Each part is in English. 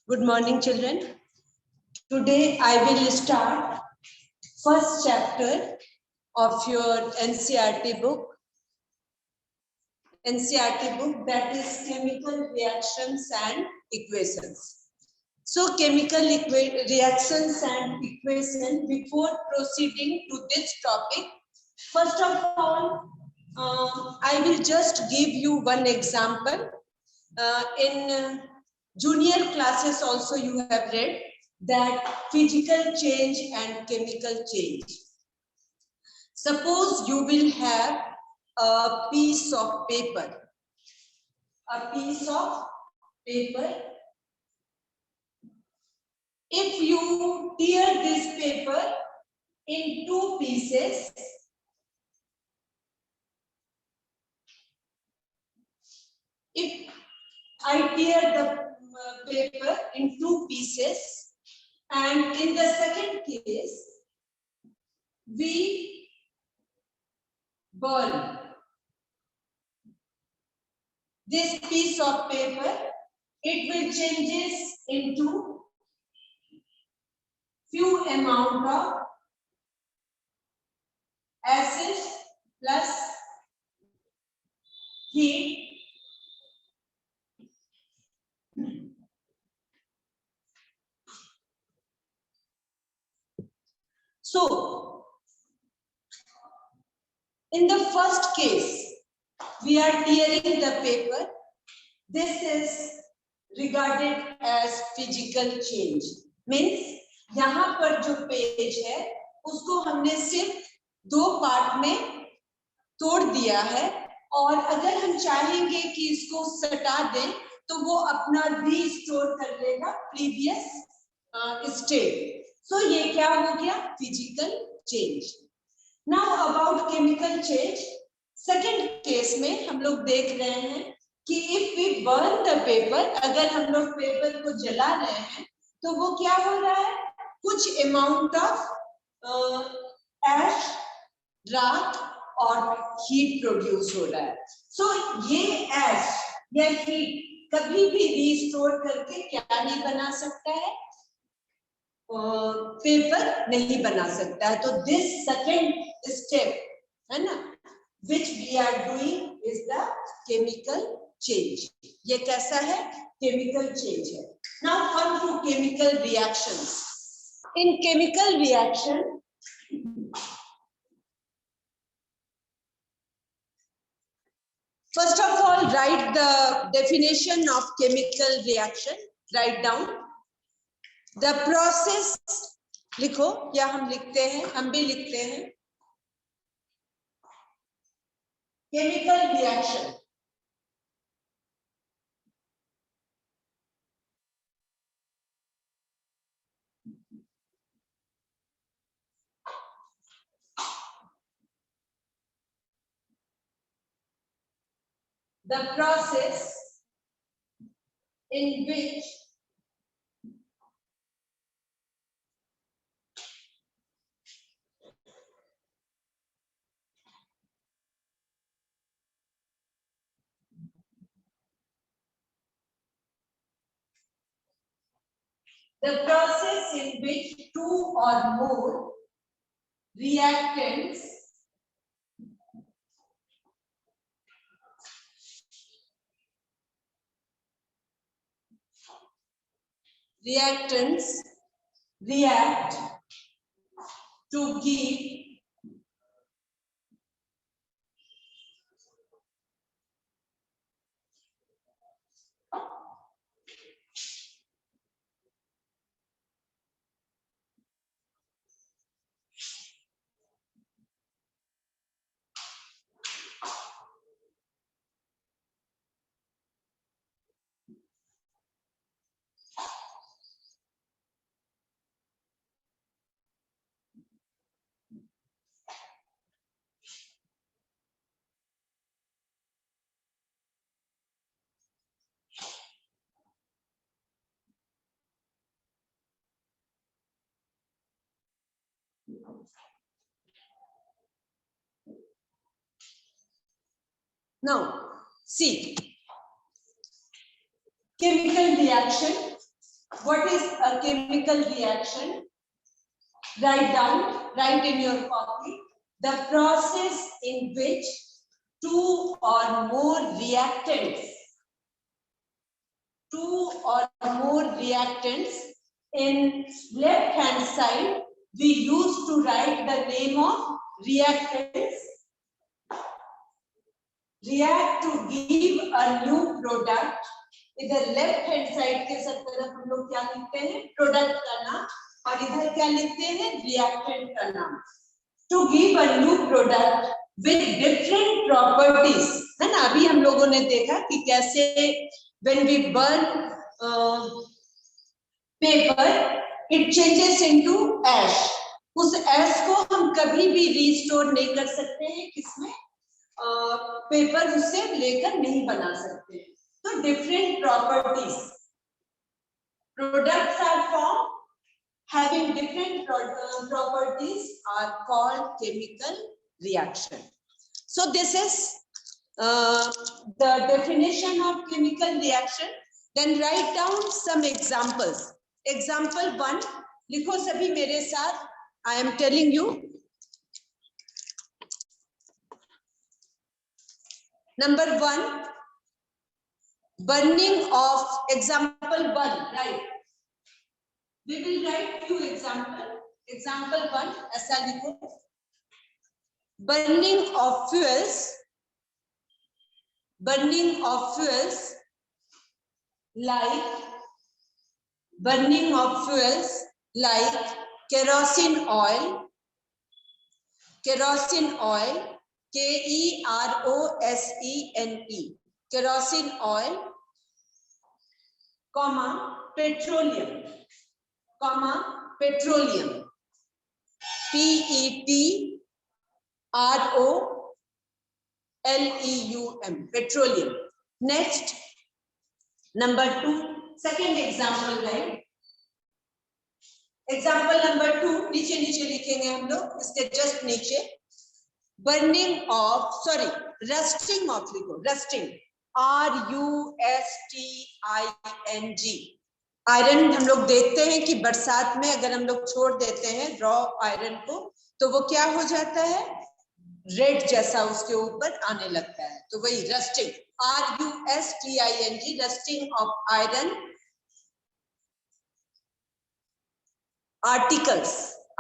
Good morning, children. Today I will start first chapter of your NCERT book. NCERT book, that is chemical reactions and equations. So chemical reactions and equation, before proceeding to this topic, first of all, I will just give you one example. In junior classes also you have read that physical change and chemical change. Suppose you will have a piece of paper. If you tear this paper in two pieces, if I tear the paper in two pieces, and in the second case, we burn this piece of paper, it will changes into few amount of acid plus heat. So, in the first case, we are tearing the paper. This is regarded as physical change. Means यहाँ पर जो page है उसको हमने सिर्फ दो part में तोड़ दिया है, और अगर हम चाहेंगे कि इसको सटा दें तो वो अपना रीस्टोर कर लेगा प्रीवियस स्टेट. सो ये क्या हो गया? Physical change. Now about chemical change, second case में हम लोग देख रहे हैं कि if we burn the paper, अगर हम लोग पेपर को जला रहे हैं तो वो क्या हो रहा है? कुछ अमाउंट ऑफ एश, राख और हीट प्रोड्यूस हो रहा है. सो ये एश या हीट कभी भी रीस्टोर करके क्या नहीं बना सकता है? पेपर नहीं बना सकता है. तो दिस सेकेंड स्टेप है ना, which we are doing is the chemical change. ये कैसा है? Chemical change है. Now come to chemical reactions. In chemical reaction, first of all, write the definition of chemical reaction. Write down. The process, लिखो, या हम लिखते हैं, हम भी लिखते हैं. Chemical reaction. The process in which two or more reactants react to give Now see, chemical reaction. What is a chemical reaction? Write in your copy, the process in which two or more reactants in left hand side, we used to write the name of reactants, react to give a new product. इधर left hand side के सब तरफ हम लोग क्या लिखते हैं, product का नाम, और इधर क्या लिखते हैं, रिएक्टेंट का नाम. To give a new product with different properties, है ना. अभी हम लोगों ने देखा कि कैसे when we burn paper it changes into ash. उस ऐश को हम कभी भी रीस्टोर नहीं कर सकते हैं, किसमें, पेपर उससे लेकर नहीं बना सकते हैं. तो different properties, products are formed having different properties are called chemical reaction. So this is the definition of chemical reaction. Then write down some examples. Example 1 लिखो सभी मेरे साथ. I am telling you. Number 1, burning of, example 1, right? We will write few example. Example 1, ऐसा लिखो. Burning of fuels like kerosene oil, kerosene, kerosene oil, comma petroleum, petroleum, petroleum. Next, number 2, second example, right? Example number 2, नीचे लिखेंगे हम लोग, इसके just नीचे. Rusting of, लिखो rusting, RUSTING. Iron हम लोग देखते हैं कि बरसात में अगर हम लोग छोड़ देते हैं रॉ आयरन को, तो वो क्या हो जाता है, रेड जैसा उसके ऊपर आने लगता है. तो वही rusting, RUSTING, rusting of iron.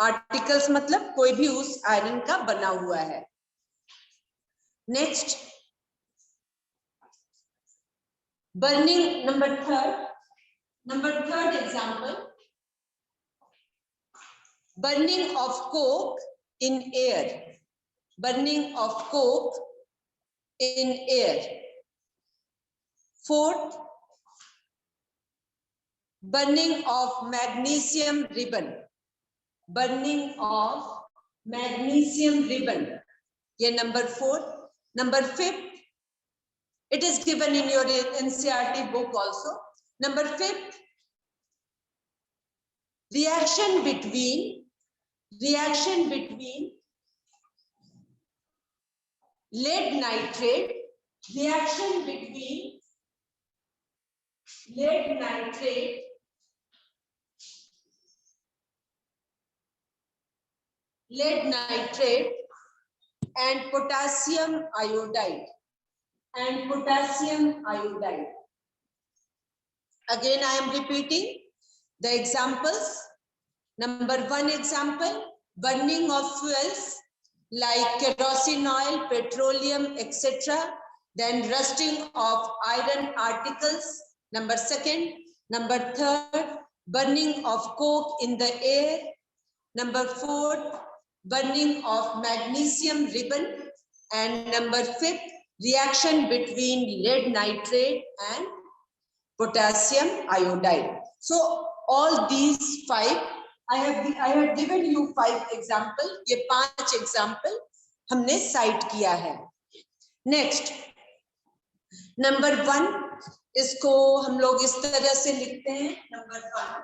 Articles मतलब कोई भी उस आयरन का बना हुआ है. Next, burning, number third example, burning of Coke in air. Fourth, burning of magnesium ribbon, ये number 4. Number 5, it is given in your NCERT book also. Number 5, reaction between lead nitrate, and potassium iodide. Again I am repeating the examples. Number 1 example, burning of fuels like kerosene oil, petroleum, etc. Then rusting of iron articles. Number 2. Number 3, burning of coke in the air. Number 4, burning of magnesium ribbon. And number 5, reaction between lead nitrate and potassium iodide. So all these 5, I have given you 5 example. ये 5 example हमने cite किया है. Next, number 1, इसको हम लोग इस तरह से लिखते हैं. Number 1,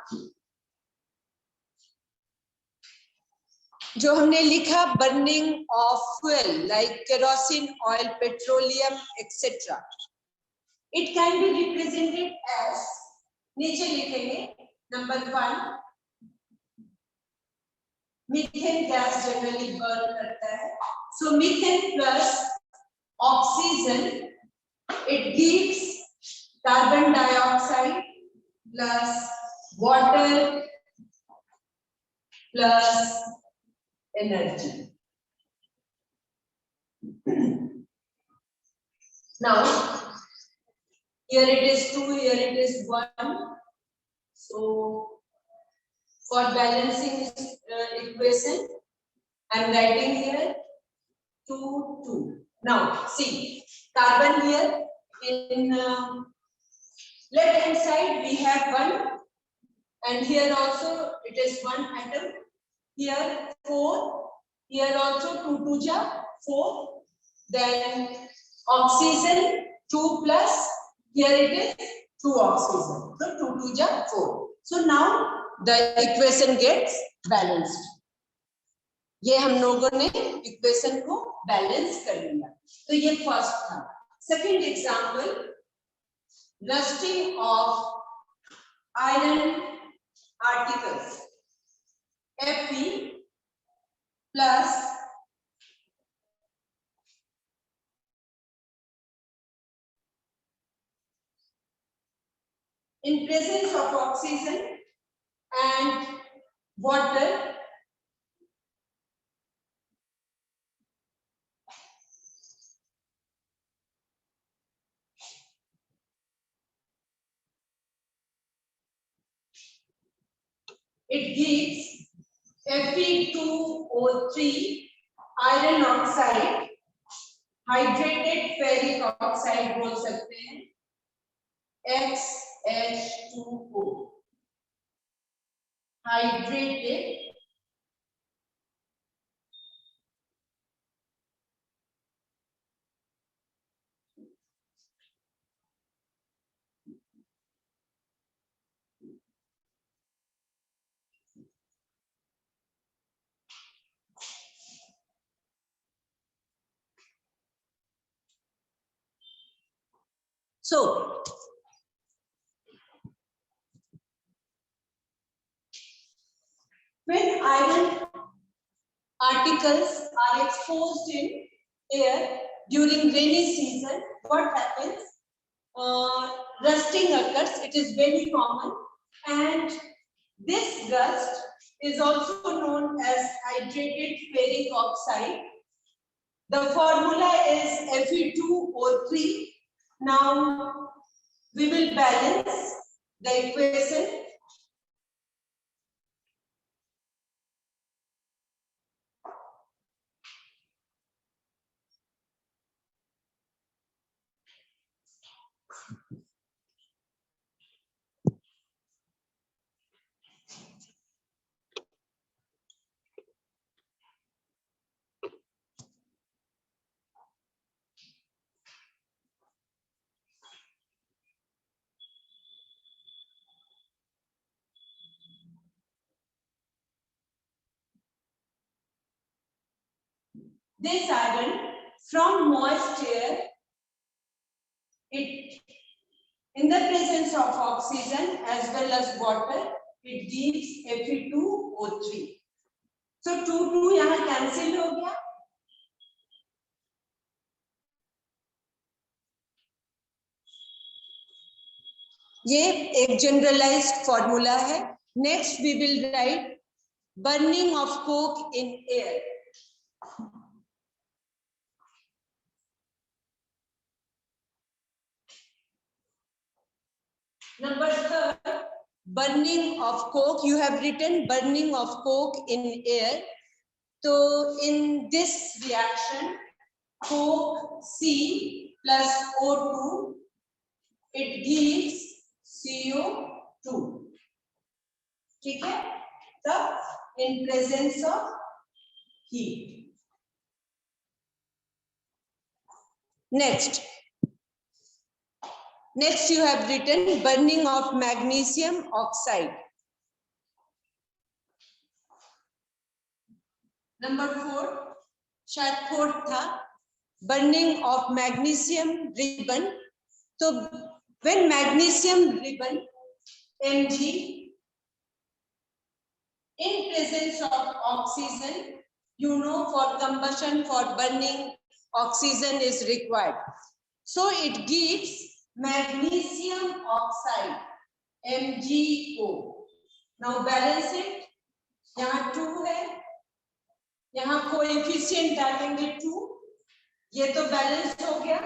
जो हमने लिखा burning of fuel like kerosene oil petroleum etcetera, it can be represented as, नीचे लिखेंगे number 1, methane gas generally burn करता है, so methane plus oxygen, it gives carbon dioxide plus water plus energy. Now, here it is 2, here it is 1. So, for balancing equation, I am writing here 2, 2. Now, see, carbon here in left hand side we have 1, and here also it is 1 atom. Here 4, here also 2 2 ja 4, then oxygen 2 plus, here it is 2 oxygen, so 2 2 ja 4. So now the equation gets balanced. ये हम लोगों ने equation को balance कर लिया, तो ये first था. Second example, rusting of iron articles, Fe plus in presence of oxygen and water, it gives Fe2O3 iron oxide, hydrated ferric oxide बोल सकते हैं, XH2O, hydrated so when iron articles are exposed in air during rainy season, what happens? Rusting occurs. It is very common, and this rust is also known as hydrated ferric oxide. The formula is Fe2O3. Now we will balance the equation. This iron from moist air, it in the presence of oxygen as well as water, it gives Fe2O3. So 2 2 यहाँ cancel हो गया. ये एक generalized formula है. Next we will write burning of coke in air. Number 3, burning of coke. You have written burning of coke in air. So in this reaction, coke C plus O2, it gives CO2. ठीक है? तब in presence of heat. Next you have written burning of magnesium oxide. Number 4, शायद 4th था, burning of magnesium ribbon. तो when magnesium ribbon Mg in presence of oxygen, you know, for combustion, for burning, oxygen is required. So it gives magnesium oxide, MgO. Now balance it. यहाँ 2 है, यहाँ coefficient डालेंगे 2, ये तो balance हो गया।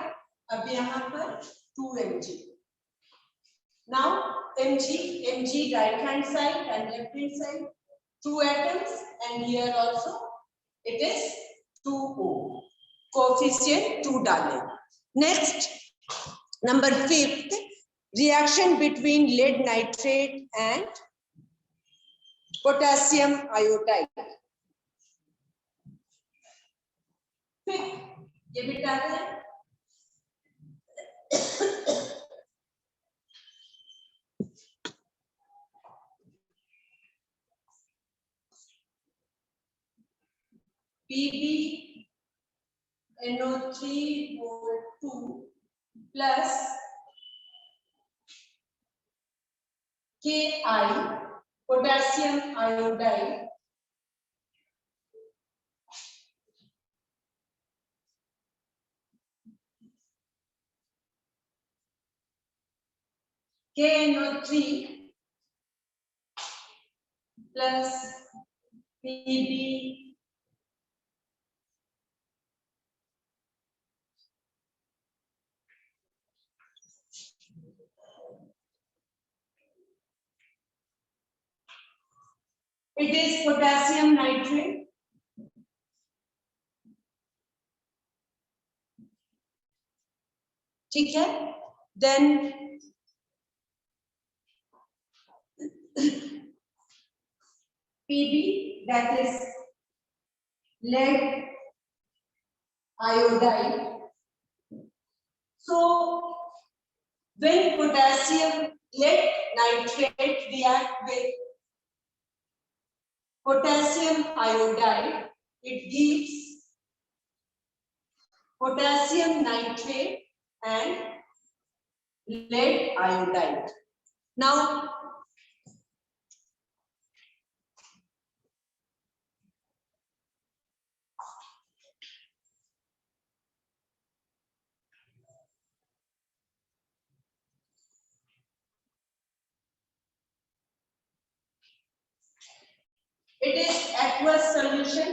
अब यहाँ पर 2 Mg. Now Mg right hand side and left hand side, 2 atoms, and here also it is 2O. Coefficient 2 डालें. Next, number 5th, reaction between lead nitrate and potassium iodide. 5th, ये भी डालें. PbNO3O2 plus Ki, potassium iodide, KNO3 plus Pb it is potassium nitrate. ठीक है, then Pb, that is lead iodide. So when potassium lead nitrate react with potassium iodide, it gives potassium nitrate and lead iodide. Now it is aqueous solution.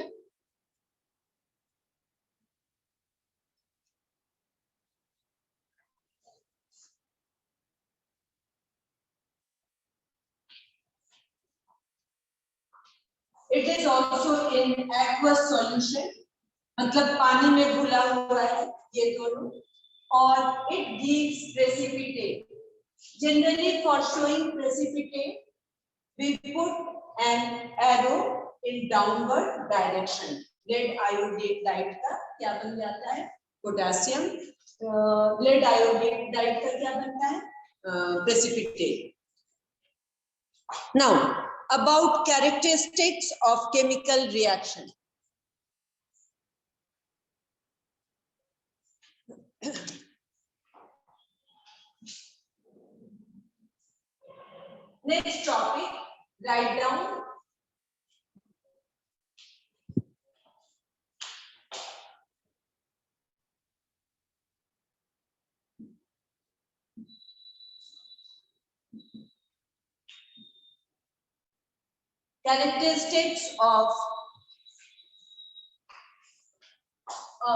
It is also in aqueous solution, मतलब पानी में घुला हुआ है ये दोनों, और it gives precipitate. Generally for showing precipitate, we put an arrow in downward direction. Lead iodide का क्या बन जाता है? पोटासियम. Lead iodide का क्या बनता है? Precipitate. Now about characteristics of chemical reaction. Next topic, write down. Characteristics of a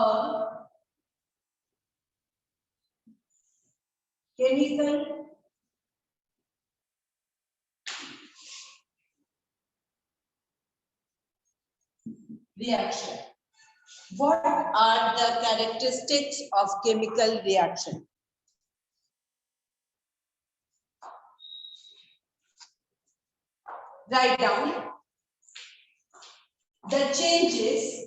chemical reaction. What are the characteristics of chemical reaction? Write down. The changes,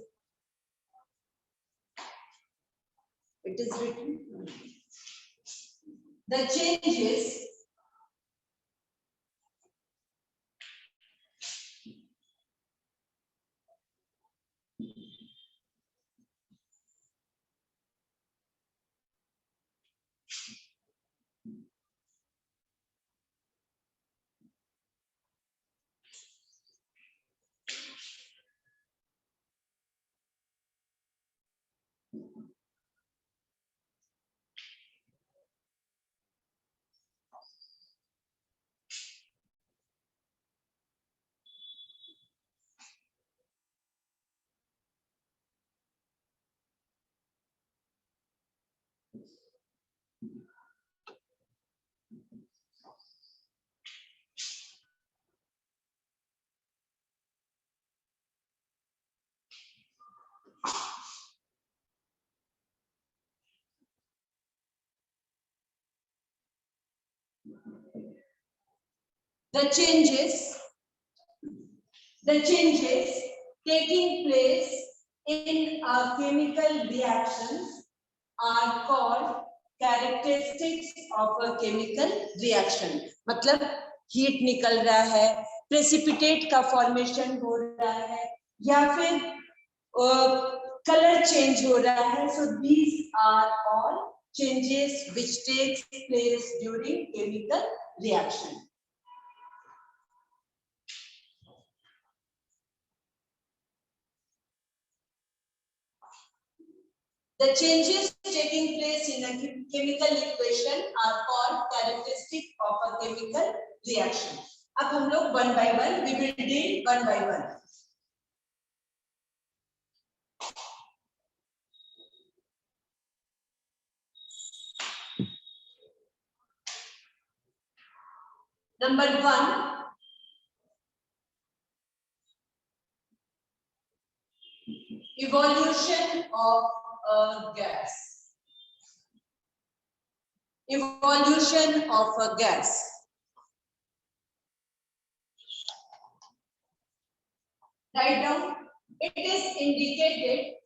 it is written, the changes The changes taking place in a chemical reactions are called characteristics of a chemical reaction. मतलब heat निकल रहा है, precipitate का formation हो रहा है, या फिर कलर चेंज हो रहा है. So these are all changes which takes place during chemical reaction. The changes taking place in a chemical equation are called characteristic of a chemical reaction. अब हम लोग one by one, we will deal one by one. Number one, evolution of a gas. Evolution of a gas. Write down. It is indicated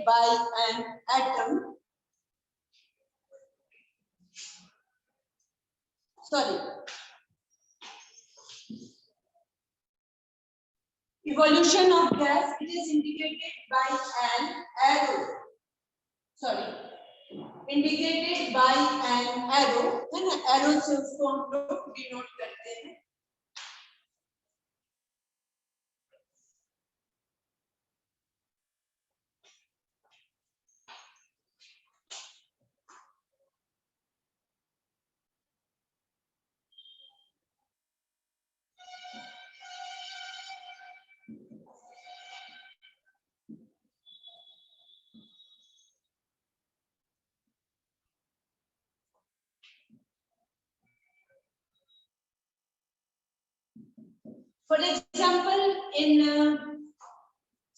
by an atom. Sorry. Evolution of gas, it is indicated by an arrow. Sorry. Indicated by an arrow. है ना? Arrow से उसको हम लोग denote करते हैं. For example, in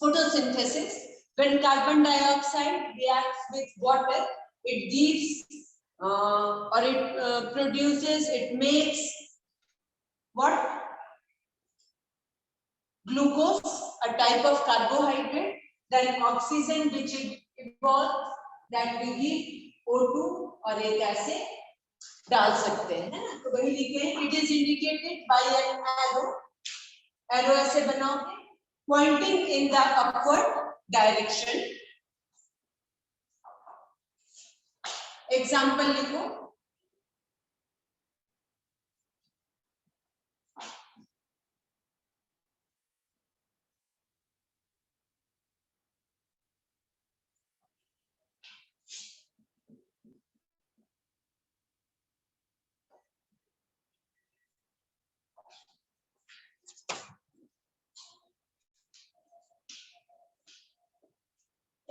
photosynthesis, when carbon dioxide reacts with water, it gives or it produces, it makes what? Glucose, a type of carbohydrate. Then oxygen, which evolves, that we give O2 और एक ऐसे डाल सकते हैं, है ना? तो वही लिखे हैं. It is indicated by an arrow. Arrow ऐसे बनाओगे, pointing in the upward direction. Example लिखो.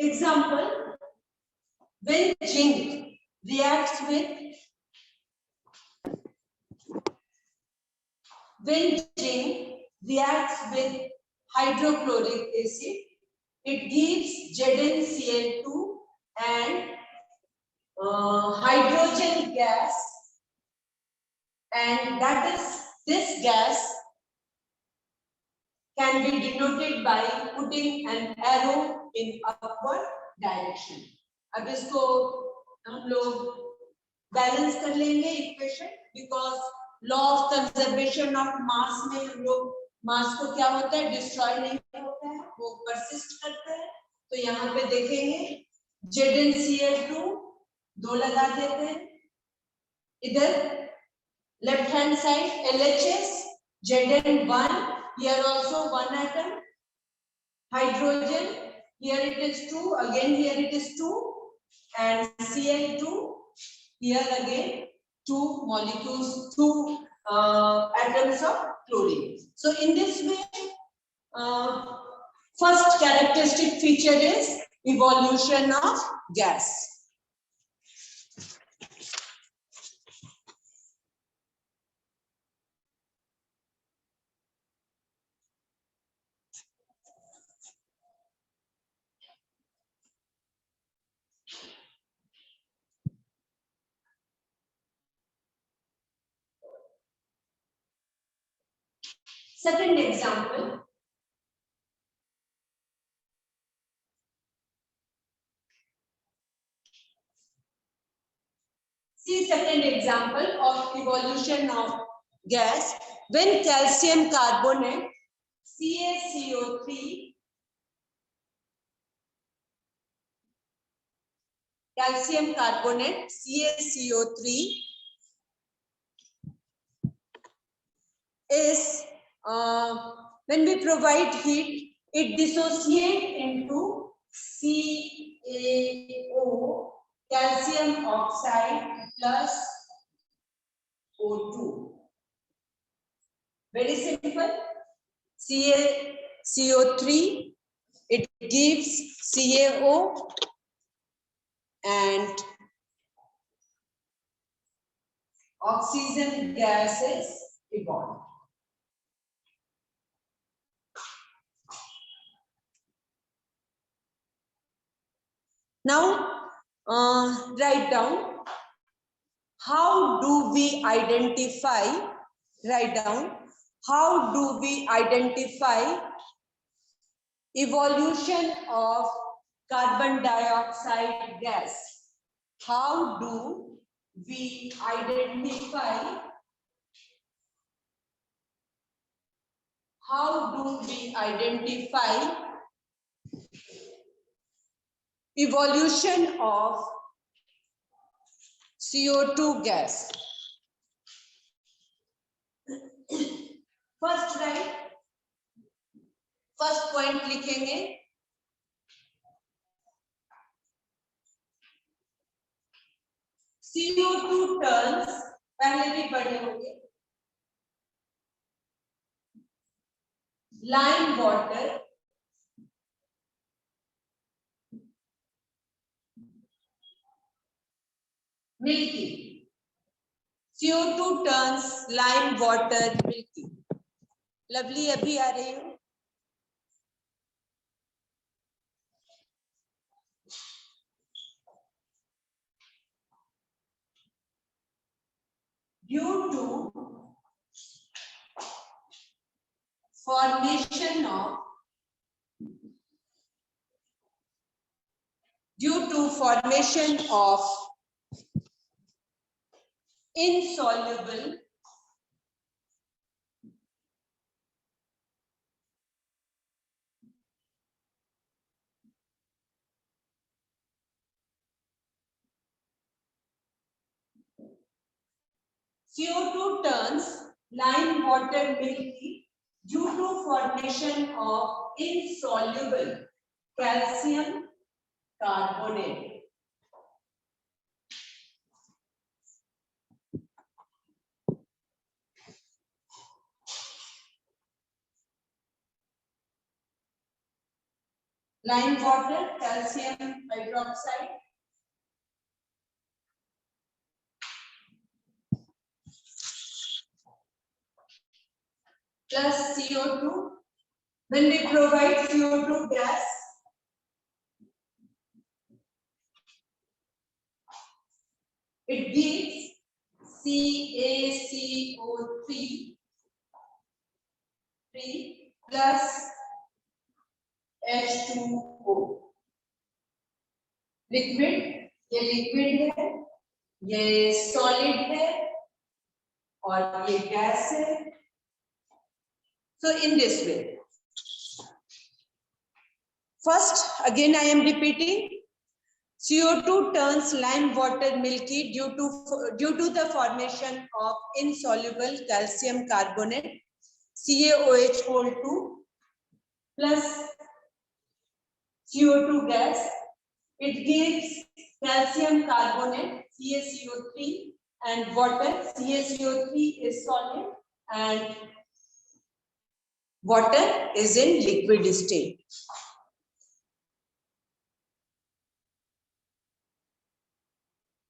Example, when zinc reacts with hydrochloric acid, it gives ZnCl2 and hydrogen gas, and that is This gas can be denoted by putting an arrow in upward direction. अब इसको हम लोग balance कर लेंगे equation, because law of conservation of mass में हम लोग मास को क्या होता है, डिस्ट्रॉय नहीं होता है, वो परसिस्ट करता है। तो यहाँ पे देखेंगे ZnCl2 2 लगा देते हैं, इधर left hand side LHS Zn1, here also 1 atom, hydrogen, here it is 2, again here it is 2, and Cl2, here again 2 molecules, 2 atoms of chlorine. So in this way, first characteristic feature is evolution of gas. Second example. See second example of evolution of gas. When calcium carbonate CaCO3, calcium carbonate CaCO3 is when we provide heat, it dissociates into CaO, calcium oxide plus O2. Very simple. CaCO3, it gives CaO and oxygen gas is evolved. Now, write down, how do we identify, write down, how do we identify evolution of carbon dioxide gas? How do we identify, evolution of CO2 gas? First write, first point लिखेंगे, CO2 turns, पहले भी पढ़े होंगे, lime water milky. CO2 turns lime water milky. Lovely अभी आ रही हूँ। Due to formation of insoluble CO2 turns lime water milky due to formation of insoluble calcium carbonate. Lime water, calcium hydroxide, plus CO2. When we provide CO2 gas, it gives CaCO3 3 plus H2O. Liquid, ये liquid है, ये solid है और ये gas है. So in this way, first again I am repeating, CO2 turns lime water milky due to the formation of insoluble calcium carbonate CaOH whole 2 plus CO2 gas. It gives calcium carbonate CaCO3 and water. CaCO3 is solid and water is in liquid state.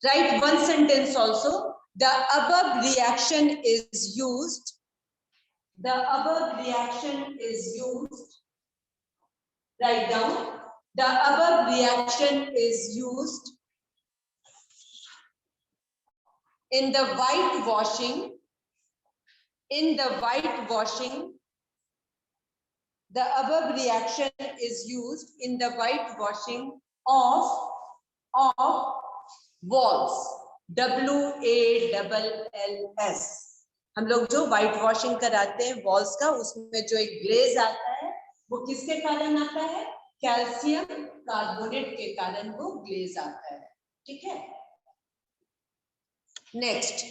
Write one sentence also. The above reaction is used. The above reaction is used. Write down. The above reaction is used in the whitewashing. In the whitewashing. The above reaction is used in the whitewashing of walls. WALLS. हम लोग जो white washing कराते हैं walls का, उसमें जो एक glaze आता है वो किसके कारण आता है? कैल्शियम कार्बोनेट के कारण वो ग्लेज आता है. ठीक है. नेक्स्ट,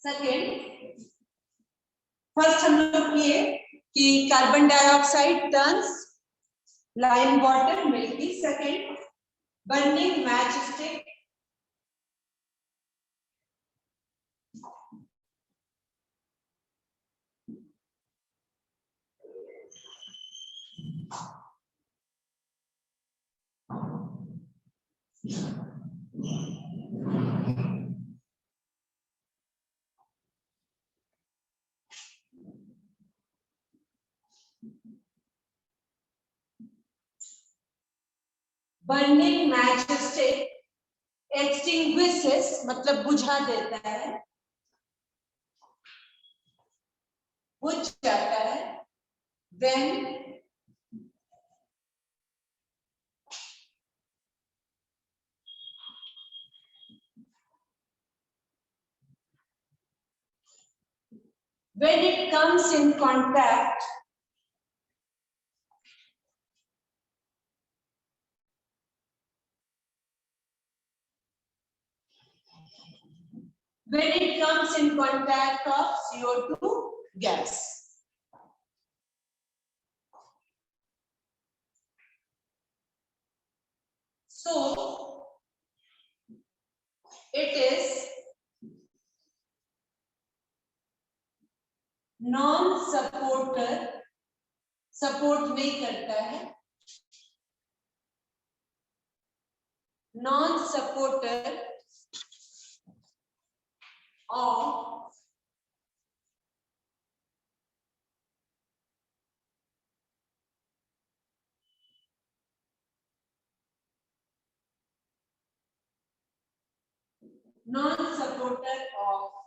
सेकेंड, फर्स्ट हम लोग किए कि carbon dioxide turns lime water milky. Second, burning match stick. Burning match stick extinguishes मतलब बुझा देता है, बुझ जाता है. when it comes in contact of CO2 gas. So it is non-supporter, support नहीं करता है, non supporter of non-supporter of